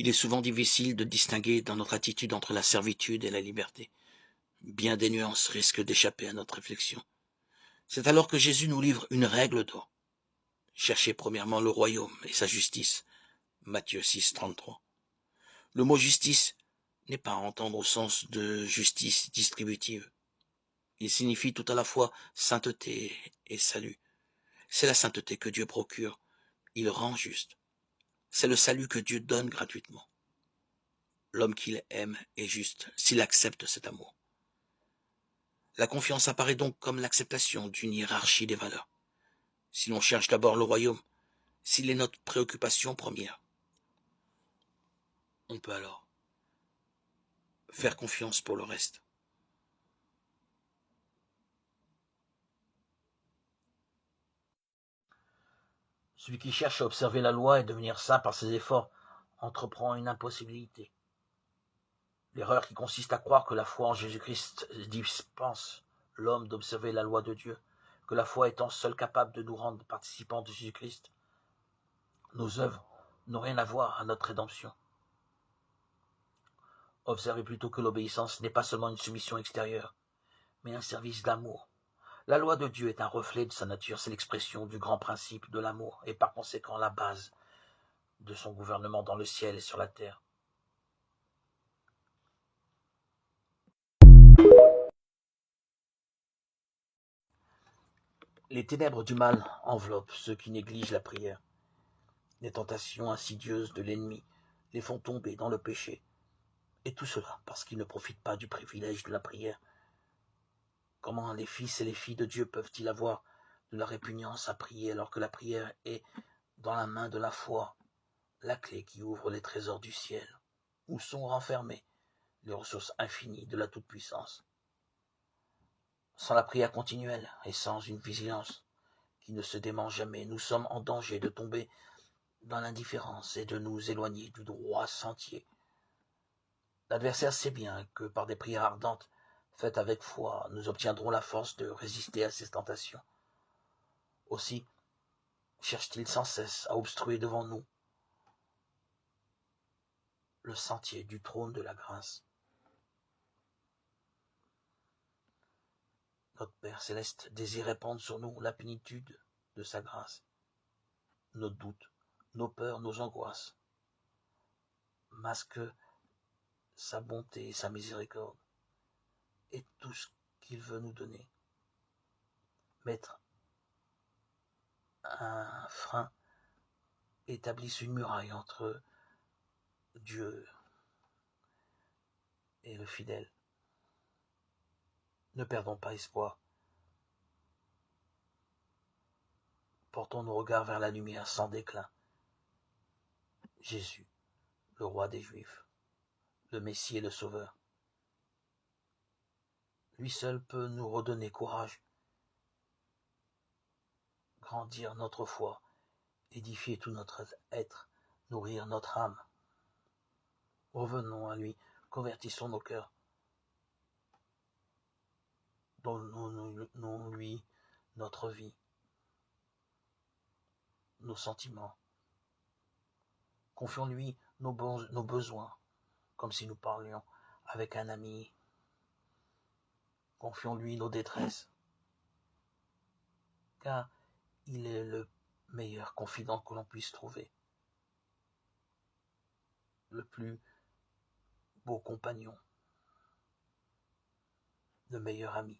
Il est souvent difficile de distinguer dans notre attitude entre la servitude et la liberté. Bien des nuances risquent d'échapper à notre réflexion. C'est alors que Jésus nous livre une règle d'or. Cherchez premièrement le royaume et sa justice. Matthieu 6, 33. Le mot justice n'est pas à entendre au sens de justice distributive. Il signifie tout à la fois sainteté et salut. C'est la sainteté que Dieu procure. Il rend juste. C'est le salut que Dieu donne gratuitement. L'homme qu'il aime est juste s'il accepte cet amour. La confiance apparaît donc comme l'acceptation d'une hiérarchie des valeurs. Si l'on cherche d'abord le royaume, s'il est notre préoccupation première, on peut alors faire confiance pour le reste. Celui qui cherche à observer la loi et devenir saint par ses efforts entreprend une impossibilité. L'erreur qui consiste à croire que la foi en Jésus-Christ dispense l'homme d'observer la loi de Dieu, que la foi étant seule capable de nous rendre participants de Jésus-Christ, nos œuvres n'ont rien à voir à notre rédemption. Observez plutôt que l'obéissance n'est pas seulement une soumission extérieure, mais un service d'amour. La loi de Dieu est un reflet de sa nature, c'est l'expression du grand principe de l'amour, et par conséquent la base de son gouvernement dans le ciel et sur la terre. Les ténèbres du mal enveloppent ceux qui négligent la prière. Les tentations insidieuses de l'ennemi les font tomber dans le péché. Et tout cela parce qu'ils ne profitent pas du privilège de la prière. Comment les fils et les filles de Dieu peuvent-ils avoir de la répugnance à prier alors que la prière est, dans la main de la foi, la clé qui ouvre les trésors du ciel, où sont renfermées les ressources infinies de la toute-puissance. Sans la prière continuelle et sans une vigilance qui ne se dément jamais, nous sommes en danger de tomber dans l'indifférence et de nous éloigner du droit sentier. L'adversaire sait bien que par des prières ardentes, faites avec foi, nous obtiendrons la force de résister à ces tentations. Aussi cherche-t-il sans cesse à obstruer devant nous le sentier du trône de la grâce. Notre Père céleste désire répandre sur nous la plénitude de sa grâce. Nos doutes, nos peurs, nos angoisses masquent sa bonté et sa miséricorde et tout ce qu'il veut nous donner. Mettre un frein établisse une muraille entre Dieu et le fidèle. Ne perdons pas espoir. Portons nos regards vers la lumière sans déclin. Jésus, le roi des Juifs, le Messie et le Sauveur. Lui seul peut nous redonner courage, grandir notre foi, édifier tout notre être, nourrir notre âme. Revenons à lui, convertissons nos cœurs. Donnons-lui notre vie, nos sentiments. Confions-lui nos besoins, comme si nous parlions avec un ami. Confions-lui nos détresses, car il est le meilleur confident que l'on puisse trouver, le plus beau compagnon, le meilleur ami.